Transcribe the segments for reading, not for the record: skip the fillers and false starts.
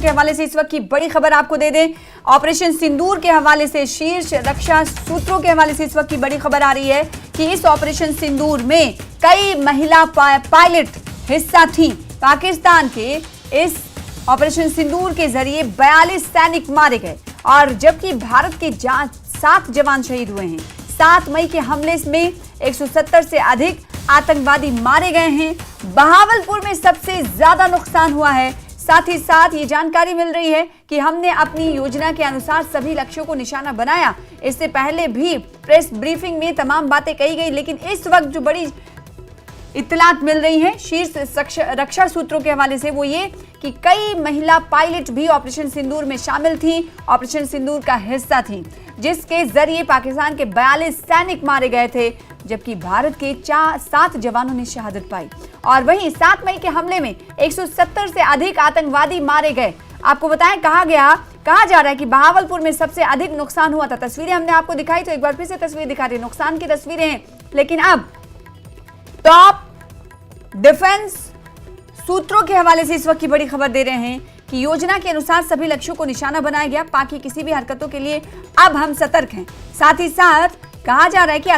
के हवाले से इस वक्त की बड़ी खबर आपको दे दें। ऑपरेशन सिंदूर के हवाले से शीर्ष रक्षा सूत्रों के हवाले से इस वक्त की बड़ी खबर आ रही है कि इस ऑपरेशन सिंदूर में कई महिला पायलट हिस्सा थी। पाकिस्तान के इस ऑपरेशन सिंदूर के जरिए 42 सैनिक मारे गए और जबकि भारत के 7 जवान शहीद हुए हैं। 7 मई के हमले में 170 से अधिक आतंकवादी मारे गए हैं। बहावलपुर में सबसे ज्यादा नुकसान हुआ है। साथ ही साथ ये जानकारी मिल रही है कि हमने अपनी योजना के अनुसार सभी लक्ष्यों को निशाना बनाया। इससे पहले भी प्रेस ब्रीफिंग में तमाम बातें कही गई, लेकिन इस वक्त जो बड़ी इत्तलात मिल रही है शीर्ष रक्षा सूत्रों के हवाले से वो ये कि कई महिला पायलट भी ऑपरेशन सिंदूर में शामिल थी, ऑपरेशन सिंदूर का हिस्सा थी, जिसके जरिए पाकिस्तान के 42 सैनिक मारे गए थे, जबकि भारत के 7 जवानों ने शहादत पाई। और वहीं 7 मई के हमले में 170 से अधिक आतंकवादी मारे गए। आपको बताएं कहा जा रहा है कि बहावलपुर में सबसे अधिक नुकसान हुआ था। तस्वीरें हमने आपको दिखाई, तो एक बार फिर से तस्वीर दिखा रही है। नुकसान की तस्वीरें हैं, लेकिन अब टॉप डिफेंस सूत्रों के हवाले से इस वक्त की बड़ी खबर दे रहे हैं कि योजना के अनुसार सभी लक्ष्यों को निशाना बनाया गया। पाक की किसी भी हरकतों के लिए अब हम सतर्क हैं। साथ ही साथ कहा जा रहा है कि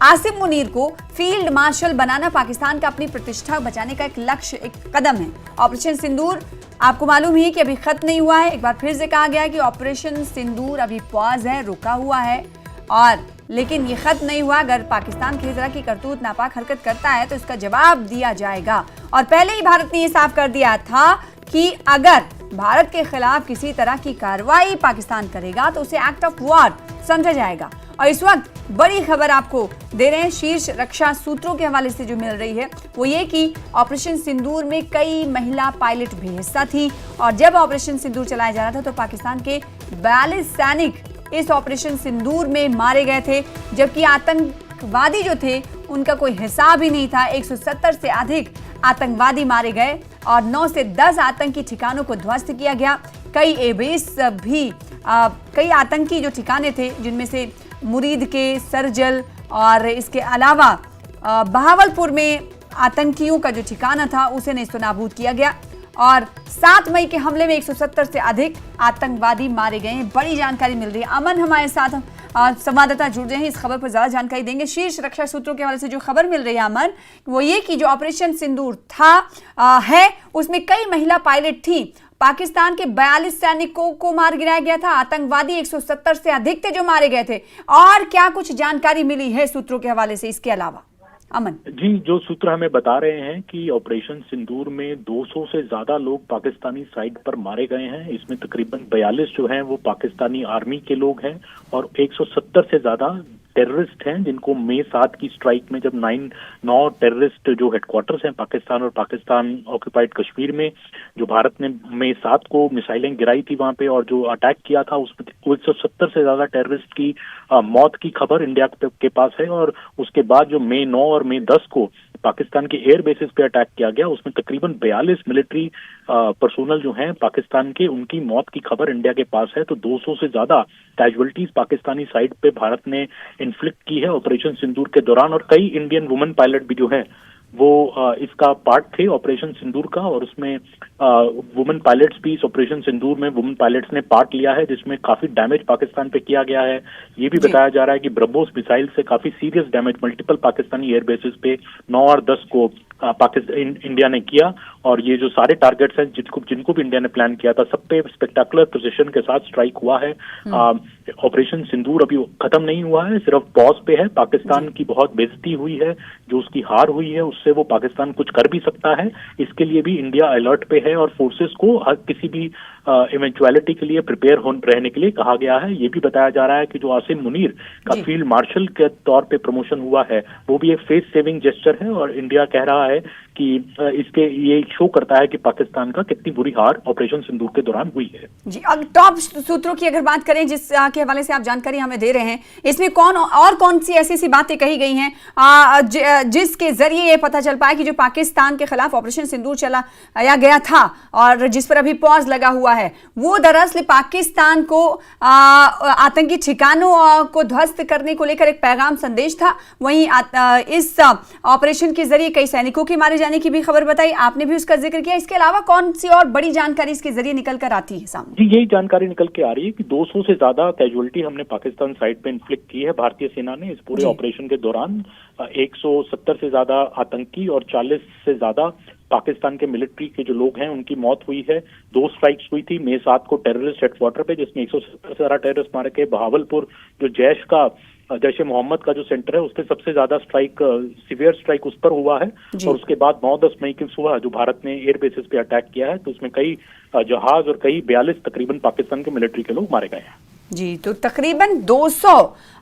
आसिम मुनीर को फील्ड मार्शल बनाना पाकिस्तान का अपनी प्रतिष्ठा बचाने का एक लक्ष्य, एक कदम है। ऑपरेशन सिंदूर आपको मालूम ही है कि अभी खत्म नहीं हुआ है। एक बार फिर से कहा गया है कि ऑपरेशन सिंदूर अभी पॉज है, रुका हुआ है, और लेकिन ये खत्म नहीं हुआ। अगर पाकिस्तान किसी तरह की करतूत नापाक हरकत करता है तो इसका जवाब दिया जाएगा। और पहले ही भारत ने ये साफ कर दिया था कि अगर भारत के खिलाफ किसी तरह की कार्रवाई पाकिस्तान करेगा तो उसे एक्ट ऑफ वॉर समझा जाएगा। और इस वक्त बड़ी खबर आपको दे रहे हैं शीर्ष रक्षा सूत्रों के हवाले से जो मिल रही है वो ये कि ऑपरेशन सिंदूर में कई महिला पायलट भी हिस्सा थी। और जब ऑपरेशन सिंदूर चलाया जा रहा था तो पाकिस्तान के 42 सैनिक इस ऑपरेशन सिंदूर में मारे गए थे, जबकि आतंकवादी जो थे उनका कोई हिसाब ही नहीं था। 170 से अधिक आतंकवादी मारे गए और 9 से 10 आतंकी ठिकानों को ध्वस्त किया गया। कई एबेस भी कई आतंकी जो ठिकाने थे, जिनमें से मुरीद के, सरजल और इसके अलावा बहावलपुर में आतंकियों का जो ठिकाना था उसे नेस्तनाबूद किया गया। और 7 मई के हमले में 170 से अधिक आतंकवादी मारे गए हैं। बड़ी जानकारी मिल रही है। अमन हमारे साथ संवाददाता जुड़ रहे हैं, इस खबर पर ज्यादा जानकारी देंगे। शीर्ष रक्षा सूत्रों के हवाले से जो खबर मिल रही है अमन, वो ये कि जो ऑपरेशन सिंदूर है उसमें कई महिला पायलट थी। पाकिस्तान के 42 सैनिकों को मार गिराया गया था। आतंकवादी 170 से अधिक थे जो मारे गए थे। और क्या कुछ जानकारी मिली है सूत्रों के हवाले से इसके अलावा? अमन जी, जो सूत्र हमें बता रहे हैं कि ऑपरेशन सिंदूर में 200 से ज्यादा लोग पाकिस्तानी साइड पर मारे गए हैं। इसमें तकरीबन 42 जो हैं वो पाकिस्तानी आर्मी के लोग हैं और 170 से ज्यादा टेररिस्ट हैं, जिनको मई 7 की स्ट्राइक में जब 9 टेररिस्ट जो हेडक्वार्टर्स हैं पाकिस्तान और पाकिस्तान ऑक्यूपाइड कश्मीर में, जो भारत ने मई 7 को मिसाइलें गिराई थी वहां पे और जो अटैक किया था, उसमें 170 से ज्यादा टेररिस्ट की मौत की खबर इंडिया के पास है। और उसके बाद जो मई 9 और मई 10 को पाकिस्तान के एयर बेसिस पे अटैक किया गया, उसमें तकरीबन 42 मिलिट्री पर्सोनल जो हैं पाकिस्तान के, उनकी मौत की खबर इंडिया के पास है। तो 200 से ज्यादा कैजुअलिटीज पाकिस्तानी साइड पे भारत ने इन्फ्लिक्ट की है ऑपरेशन सिंदूर के दौरान। और कई इंडियन वुमेन पायलट भी जो है वो इसका पार्ट थे ऑपरेशन सिंदूर का, और उसमें वुमेन पायलट्स भी इस ऑपरेशन सिंदूर में वुमेन पायलट्स ने पार्ट लिया है, जिसमें काफी डैमेज पाकिस्तान पे किया गया है। ये भी बताया जा रहा है कि ब्रह्मोस मिसाइल से काफी serious damage multiple Pakistani air bases पे 9 और 10 को इंडिया ने किया। और ये जो सारे टारगेट्स हैं जिनको भी इंडिया ने प्लान किया था, सब पे स्पेक्टाकुलर प्रिसिशन के साथ स्ट्राइक हुआ है। ऑपरेशन सिंदूर अभी खत्म नहीं हुआ है, सिर्फ पॉज पे है। पाकिस्तान की बहुत बेइज्जती हुई है, जो उसकी हार हुई है उससे वो पाकिस्तान कुछ कर भी सकता है। इसके लिए भी इंडिया अलर्ट पे है और फोर्सेस को हर किसी भी इवेंचुअलिटी के लिए प्रिपेयर रहने के लिए कहा गया है। ये भी बताया जा रहा है कि जो आसिम मुनीर का फील्ड मार्शल के तौर पे प्रमोशन हुआ है वो भी एक फेस सेविंग जेस्चर है। और इंडिया कह रहा है कि इसके ये शो करता है कि पाकिस्तान का कितनी बुरी हार ऑपरेशन सिंदूर के दौरान हुई है। जी, अब टॉप सूत्रों की अगर बात करें जिसके हवाले से आप जानकारी हमें दे रहे हैं, इसमें कौन सी ऐसी बातें कही गई हैं जिसके जरिए ये पता चल पाया कि जो पाकिस्तान के खिलाफ ऑपरेशन सिंदूर चलाया गया था और जिस पर अभी पॉज लगा हुआ है, वो दरअसल पाकिस्तान को आतंकी ठिकानों को ध्वस्त करने को लेकर एक पैगाम संदेश था। वहीं इस ऑपरेशन के जरिए कई सैनिकों के मारे जाने जाने की भी खबर बताई, आपने भी उसका जिक्र किया। इसके अलावा कौन सी और बड़ी जानकारी इसके जरिए निकल कर आती है सामने? जी, यही जानकारी निकल के आ रही है कि 200 से ज्यादा कैजुअलिटी हमने पाकिस्तान साइड पे इन्फ्लिक्ट की है भारतीय सेना ने इस पूरे ऑपरेशन के दौरान। 170 से ज्यादा आतंकी और 40 से ज्यादा पाकिस्तान के मिलिट्री के जो लोग हैं उनकी मौत हुई है। 2 स्ट्राइक्स हुई थी मई 7 को टेररिस्ट हेडक्वार्टर पे, जिसमें 170 से ज्यादा टेररिस्ट मारे गए। बहावलपुर जो जैश ए मोहम्मद का जो सेंटर है उस पर सबसे ज्यादा सीवियर स्ट्राइक उस पर हुआ है। और उसके बाद 9-10 मई की सुबह जो भारत ने एयर बेसिस पे अटैक किया है तो उसमें कई जहाज और कई 42 तकरीबन पाकिस्तान के मिलिट्री के लोग मारे गए हैं। जी, तो तकरीबन 200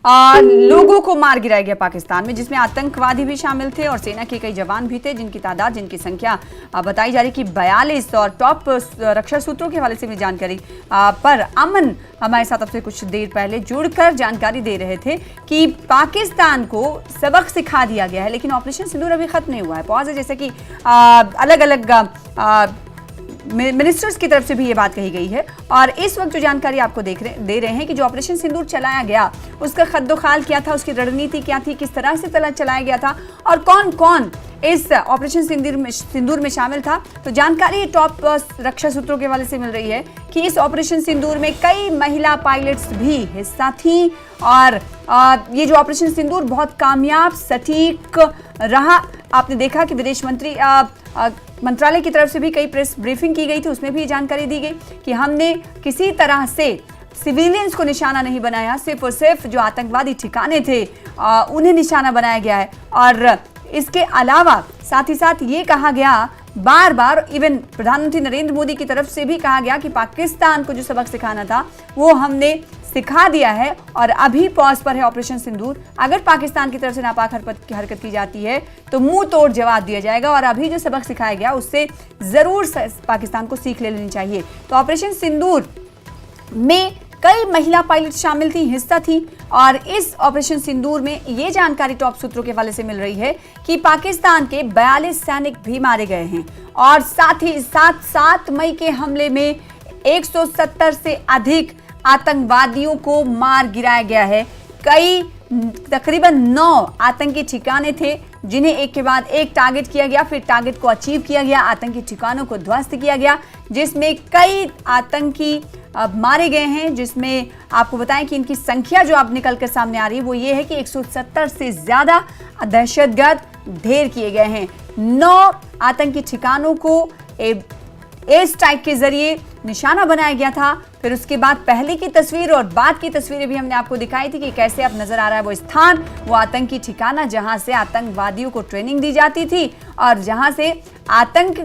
लोगों को मार गिराया गया पाकिस्तान में, जिसमें आतंकवादी भी शामिल थे और सेना के कई जवान भी थे, जिनकी संख्या बताई जा रही कि 42। और टॉप रक्षा सूत्रों के हवाले से भी जानकारी पर अमन हमारे साथ अब से कुछ देर पहले जुड़कर जानकारी दे रहे थे कि पाकिस्तान को सबक सिखा दिया गया है, लेकिन ऑपरेशन सिंदूर अभी खत्म नहीं हुआ है। पॉज है, जैसे कि अलग अलग मिनिस्टर्स की तरफ से भी ये बात कही गई है। और इस वक्त जो जानकारी आपको दे रहे हैं कि जो ऑपरेशन सिंदूर चलाया गया उसका खद्दोखाल क्या था, उसकी रणनीति क्या थी, किस तरह से चलाया गया था और कौन कौन इस ऑपरेशन सिंदूर में शामिल था। तो जानकारी टॉप रक्षा सूत्रों के हवाले से मिल रही है कि इस ऑपरेशन सिंदूर में कई महिला पायलट्स भी हिस्सा थी और ये जो ऑपरेशन सिंदूर बहुत कामयाब सटीक रहा। आपने देखा कि विदेश मंत्रालय की तरफ से भी कई प्रेस ब्रीफिंग की गई थी, उसमें भी जानकारी दी गई कि हमने किसी तरह से सिविलियंस को निशाना नहीं बनाया, सिर्फ और सिर्फ जो आतंकवादी ठिकाने थे उन्हें निशाना बनाया गया है। और इसके अलावा साथ ही साथ ये कहा गया बार बार, इवन प्रधानमंत्री नरेंद्र मोदी की तरफ से भी कहा गया कि पाकिस्तान को जो सबक सिखाना था वो हमने सिखा दिया है और अभी पॉज पर है ऑपरेशन सिंदूर। अगर पाकिस्तान की तरफ से नापाक हरकत की जाती है तो मुंह तोड़ जवाब दिया जाएगा और अभी जो सबक सिखाया गया उससे जरूर पाकिस्तान को सीख ले लेनी चाहिए। तो ऑपरेशन सिंदूर में कई महिला पायलट शामिल थी, हिस्सा थी और इस ऑपरेशन सिंदूर में ये जानकारी टॉप सूत्रों के हवाले से मिल रही है कि पाकिस्तान के 42 सैनिक भी मारे गए हैं और साथ ही साथ 7 मई के हमले में 170 से अधिक आतंकवादियों को मार गिराया गया है। कई तकरीबन 9 आतंकी ठिकाने थे जिन्हें एक के बाद एक टारगेट किया गया, फिर टारगेट को अचीव किया गया, आतंकी ठिकानों को ध्वस्त किया गया, जिसमें कई आतंकी मारे गए हैं। जिसमें आपको बताएं कि इनकी संख्या जो अब निकल कर सामने आ रही है वो ये है कि 170 से ज्यादा दहशतगर्द ढेर किए गए हैं। 9 आतंकी ठिकानों को एयर स्ट्राइक के जरिए निशाना बनाया गया था। फिर उसके बाद पहले की तस्वीर और बाद की तस्वीरें भी हमने आपको दिखाई थी कि कैसे अब नजर आ रहा है वो स्थान, वो आतंकी ठिकाना जहां से आतंकवादियों को ट्रेनिंग दी जाती थी और जहां से आतंक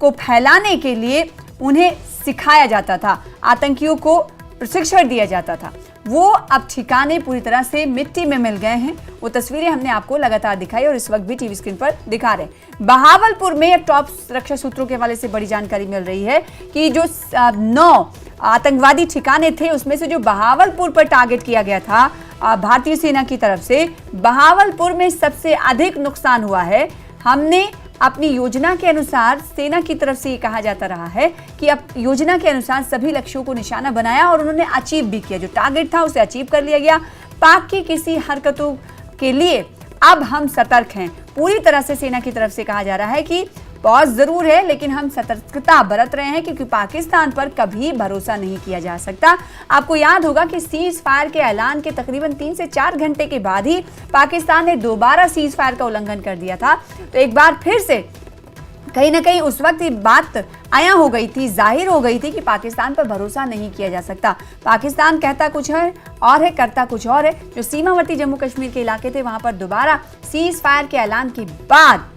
को फैलाने के लिए उन्हें सिखाया जाता था, आतंकियों को प्रशिक्षण दिया जाता था। वो अब ठिकाने पूरी तरह से मिट्टी में मिल गए हैं। वो तस्वीरें हमने आपको लगातार दिखाई और इस वक्त भी टीवी स्क्रीन पर दिखा रहे। बहावलपुर में टॉप रक्षा सूत्रों के हवाले से बड़ी जानकारी मिल रही है कि जो 9 आतंकवादी ठिकाने थे उसमें से जो बहावलपुर पर टारगेट किया गया था भारतीय सेना की तरफ से, बहावलपुर में सबसे अधिक नुकसान हुआ है। हमने अपनी योजना के अनुसार, सेना की तरफ से ये कहा जाता रहा है कि अब योजना के अनुसार सभी लक्ष्यों को निशाना बनाया और उन्होंने अचीव भी किया। जो टारगेट था उसे अचीव कर लिया गया। पाक की किसी हरकतों के लिए अब हम सतर्क हैं। पूरी तरह से सेना की तरफ से कहा जा रहा है कि पॉज जरूर है लेकिन हम सतर्कता बरत रहे हैं क्योंकि पाकिस्तान पर कभी भरोसा नहीं किया जा सकता। आपको याद होगा कि सीज फायर के ऐलान के तकरीबन 3 से 4 घंटे के बाद ही पाकिस्तान ने दोबारा सीज फायर का उल्लंघन कर दिया था। तो एक बार फिर से कहीं ना कहीं उस वक्त ये बात आया हो गई थी, जाहिर हो गई थी कि पाकिस्तान पर भरोसा नहीं किया जा सकता। पाकिस्तान कहता कुछ है और है, करता कुछ और है। जो सीमावर्ती जम्मू कश्मीर के इलाके थे वहां पर दोबारा सीज फायर के ऐलान के बाद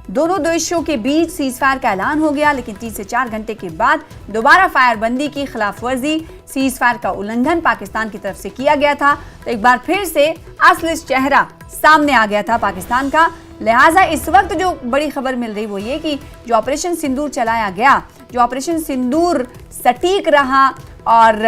दोनों देशों के बीच सीज फायर का ऐलान हो गया, लेकिन 3 से 4 घंटे के बाद दोबारा फायरबंदी की खिलाफवर्जी, सीज फायर का उल्लंघन पाकिस्तान की तरफ से किया गया था। तो एक बार फिर से असली चेहरा सामने आ गया था पाकिस्तान का। लिहाजा इस वक्त जो बड़ी खबर मिल रही वो ये कि जो ऑपरेशन सिंदूर चलाया गया, जो ऑपरेशन सिंदूर सटीक रहा और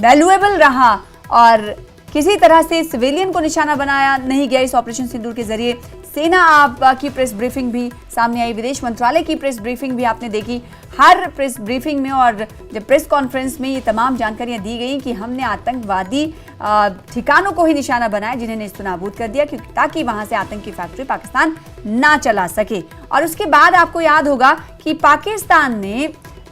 वैल्यूएबल रहा और किसी तरह से सिविलियन को निशाना बनाया नहीं गया इस ऑपरेशन सिंदूर के जरिए। सेना की प्रेस ब्रीफिंग भी सामने आई, विदेश मंत्रालय की प्रेस ब्रीफिंग भी आपने देखी। हर प्रेस ब्रीफिंग में और जब प्रेस कॉन्फ्रेंस में ये तमाम जानकारियां दी गई कि हमने आतंकवादी ठिकानों को ही निशाना बनाया जिन्हें नेस्तनाबूद कर दिया ताकि वहां से आतंकी फैक्ट्री पाकिस्तान ना चला सके। और उसके बाद आपको याद होगा कि पाकिस्तान ने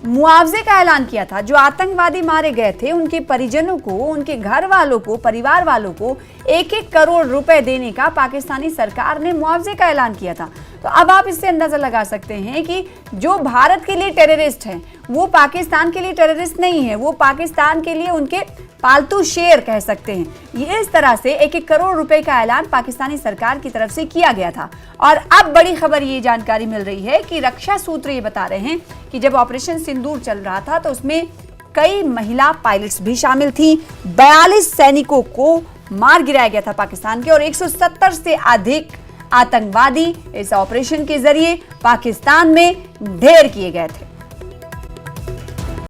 मुआवजे का ऐलान किया था। जो आतंकवादी मारे गए थे उनके परिजनों को, उनके घर वालों को, परिवार वालों को 1-1 करोड़ रुपए देने का पाकिस्तानी सरकार ने मुआवजे का ऐलान किया था। तो अब आप इससे अंदाजा लगा सकते हैं कि जो भारत के लिए टेररिस्ट हैं वो पाकिस्तान के लिए टेररिस्ट नहीं है, वो पाकिस्तान के लिए उनके पालतू शेर कह सकते हैं। ये इस तरह से 1-1 करोड़ रुपए का ऐलान पाकिस्तानी सरकार की तरफ से किया गया था। और अब बड़ी खबर ये जानकारी मिल रही है कि रक्षा सूत्र ये बता रहे हैं कि जब ऑपरेशन सिंदूर चल रहा था तो उसमें कई महिला पायलट्स भी शामिल थी। 42 सैनिकों को मार गिराया गया था पाकिस्तान के, और 170 से अधिक आतंकवादी इस ऑपरेशन के जरिए पाकिस्तान में ढेर किए गए थे।